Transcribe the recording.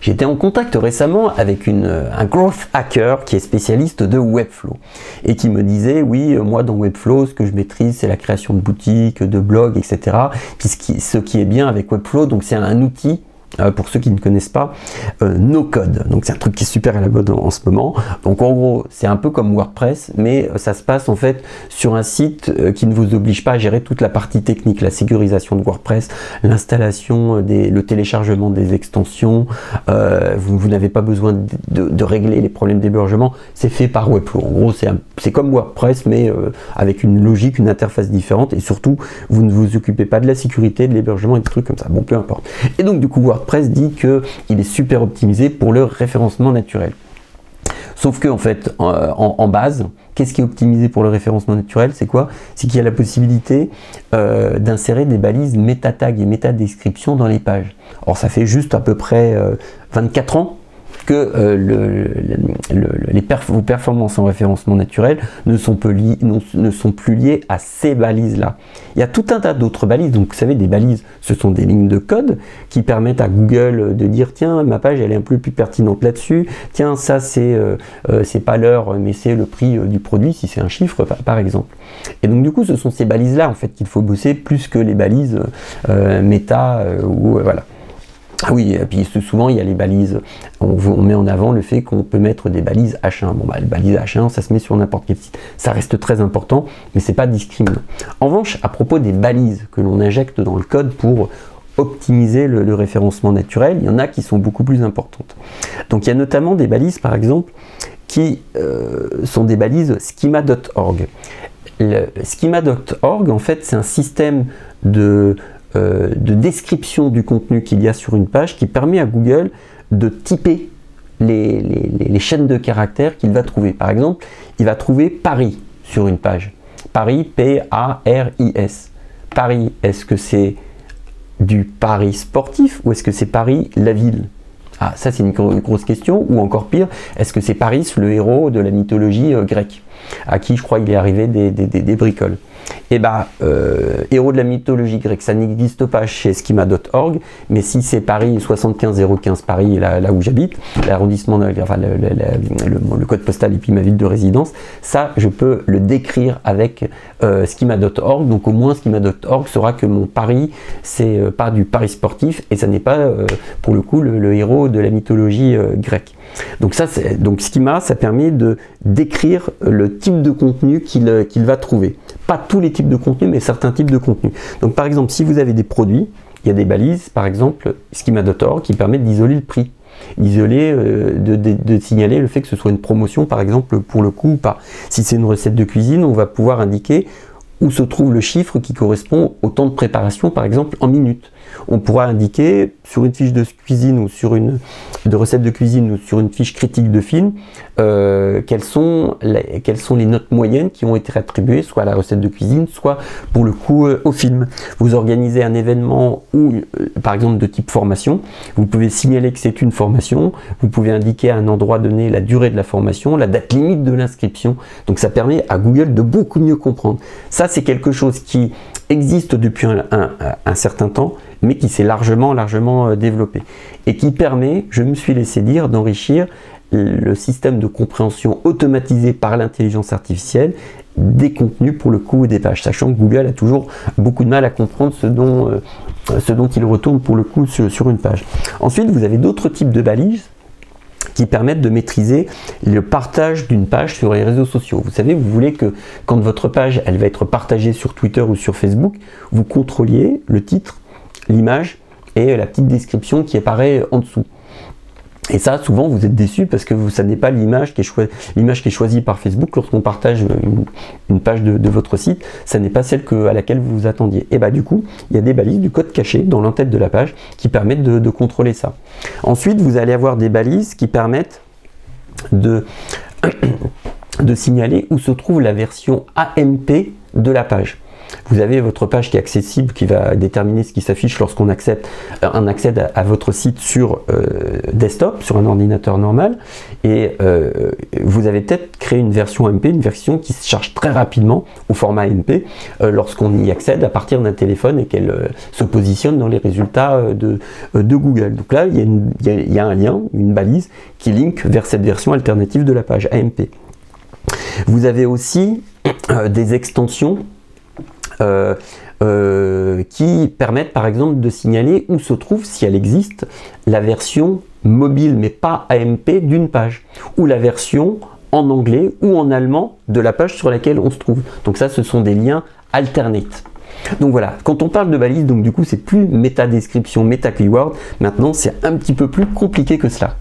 J'ai été en contact récemment avec un growth hacker qui est spécialiste de Webflow et qui me disait oui, moi dans Webflow, ce que je maîtrise, c'est la création de boutiques, de blogs, etc. Puis ce qui est bien avec Webflow, donc c'est un outil. Pour ceux qui ne connaissent pas, no code. Donc c'est un truc qui est super à la mode en ce moment. Donc en gros, c'est un peu comme WordPress, mais ça se passe en fait sur un site qui ne vous oblige pas à gérer toute la partie technique, la sécurisation de WordPress, l'installation, le téléchargement des extensions. Vous n'avez pas besoin de régler les problèmes d'hébergement. C'est fait par Webflow. En gros, c'est comme WordPress, mais avec une logique, une interface différente. Et surtout, vous ne vous occupez pas de la sécurité, de l'hébergement et des trucs comme ça. Bon, peu importe. Et donc du coup, WordPress dit qu'il est super optimisé pour le référencement naturel. Sauf que en fait, en base, qu'est-ce qui est optimisé pour le référencement naturel? C'est quoi? C'est qu'il y a la possibilité d'insérer des balises méta-tags et méta-descriptions dans les pages. Or, ça fait juste à peu près 24 ans que vos performances en référencement naturel ne sont plus liées à ces balises-là. Il y a tout un tas d'autres balises. Donc, vous savez, des balises, ce sont des lignes de code qui permettent à Google de dire tiens, ma page, elle est un peu plus pertinente là-dessus. Tiens, ça, c'est pas l'heure, mais c'est le prix du produit, si c'est un chiffre, par exemple. Et donc, du coup, ce sont ces balises-là, en fait, qu'il faut bosser plus que les balises méta ou voilà. Ah oui, et puis souvent il y a les balises, on met en avant le fait qu'on peut mettre des balises H1. Bon bah les balises H1, ça se met sur n'importe quel site. Ça reste très important, mais c'est pas discriminant. En revanche, à propos des balises que l'on injecte dans le code pour optimiser le référencement naturel, il y en a qui sont beaucoup plus importantes. Donc il y a notamment des balises par exemple qui sont des balises schema.org. Schema.org en fait c'est un système de description du contenu qu'il y a sur une page qui permet à Google de typer les chaînes de caractères qu'il va trouver. Par exemple, il va trouver Paris sur une page. Paris, P-A-R-I-S. Paris, est-ce que c'est du Paris sportif ou est-ce que c'est Paris, la ville? Ah, ça c'est une grosse question. Ou encore pire, est-ce que c'est Paris, le héros de la mythologie grecque, à qui je crois il est arrivé des bricoles? Et bah, héros de la mythologie grecque, ça n'existe pas chez schema.org, mais si c'est Paris 75015 Paris, là où j'habite, l'arrondissement, enfin le code postal et puis ma ville de résidence, ça je peux le décrire avec schema.org, donc au moins schema.org saura que mon Paris, c'est pas du Paris sportif et ça n'est pas pour le coup le héros de la mythologie grecque. Donc Schema, ça permet de décrire le type de contenu qu'il va trouver. Pas tous les types de contenus, mais certains types de contenus. Donc par exemple, si vous avez des produits, il y a des balises, par exemple, Schema.org, qui permettent d'isoler le prix. D'isoler, de signaler le fait que ce soit une promotion, par exemple, pour le coup ou pas. Si c'est une recette de cuisine, on va pouvoir indiquer où se trouve le chiffre qui correspond au temps de préparation, par exemple, en minutes. On pourra indiquer sur une fiche de cuisine ou sur de recette de cuisine ou sur une fiche critique de film quelles sont les notes moyennes qui ont été attribuées soit à la recette de cuisine, soit pour le coup au film. Vous organisez un événement ou par exemple de type formation, vous pouvez signaler que c'est une formation, vous pouvez indiquer à un endroit donné la durée de la formation, la date limite de l'inscription. Donc ça permet à Google de beaucoup mieux comprendre. Ça c'est quelque chose qui existe depuis un certain temps, mais qui s'est largement développé et qui permet, je me suis laissé dire, d'enrichir le système de compréhension automatisé par l'intelligence artificielle des contenus pour le coup des pages, sachant que Google a toujours beaucoup de mal à comprendre ce dont il retourne pour le coup sur une page. Ensuite, vous avez d'autres types de balises qui permettent de maîtriser le partage d'une page sur les réseaux sociaux. Vous savez, vous voulez que quand votre page elle va être partagée sur Twitter ou sur Facebook, vous contrôliez le titre, l'image et la petite description qui apparaît en dessous. Et ça, souvent, vous êtes déçu parce que ça n'est pas l'image qui est choisie par Facebook lorsqu'on partage une page de votre site. Ça n'est pas celle à laquelle vous vous attendiez. Et bah du coup, il y a des balises du code caché dans l'entête de la page qui permettent de contrôler ça. Ensuite, vous allez avoir des balises qui permettent de signaler où se trouve la version AMP de la page. vous avez votre page qui est accessible, qui va déterminer ce qui s'affiche lorsqu'on accède à votre site sur desktop, sur un ordinateur normal, et vous avez peut-être créé une version MP, une version qui se charge très rapidement au format MP lorsqu'on y accède à partir d'un téléphone et qu'elle se positionne dans les résultats de Google. Donc là, il y a un lien, une balise qui link vers cette version alternative de la page AMP. Vous avez aussi des extensions qui permettent par exemple de signaler où se trouve, si elle existe, la version mobile mais pas AMP d'une page, ou la version en anglais ou en allemand de la page sur laquelle on se trouve. Donc ça, ce sont des liens alternates. Donc voilà, quand on parle de balise, donc du coup c'est plus méta-description, méta-keyword, maintenant c'est un petit peu plus compliqué que cela.